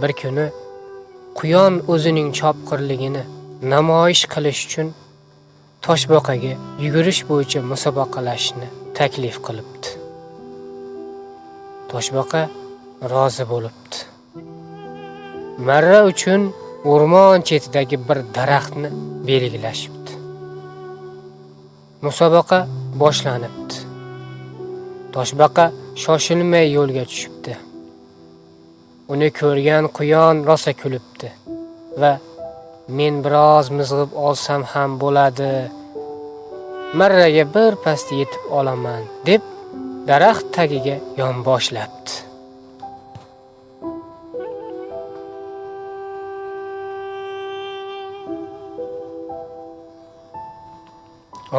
Bir kuni Quyon o'zining chopqirligini namoyish qilish uchun Toshbaqaga yugurish bo'yicha musobaqalashishni taklif qilibdi. Toshbaqa rozi bo'libdi. Marra uchun o'rmon chetidagi bir daraxtni belgilashibdi. Musobaqa boshlanibdi. Toshbaqa shoshilmay yo'lga tushibdi. Uni ko'rgan Quyon rosa kulibdi va men biroz mizg'ib olsam ham bo'ladi. Marraga bir past yetib olaman deb daraxt tagiga yonboshlabdi.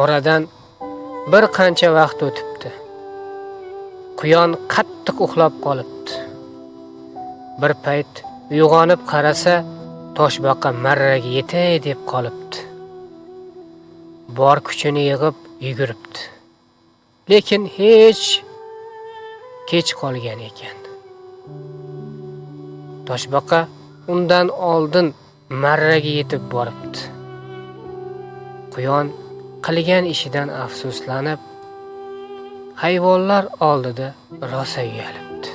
Oradan bir qancha vaqt o'tibdi. Quyon qattiq uxlab qolibdi. Bir payt uyg'onib qarasa, Toshbaqa marraga yetay deb qolibdi. Bor kuchini yig'ib yuguribdi. Lekin hech kech qolgan ekan. Toshbaqa undan oldin marraga yetib boribdi. Quyon qilgan ishidan afsuslanib, hayvonlar oldida rosa uyalibdi.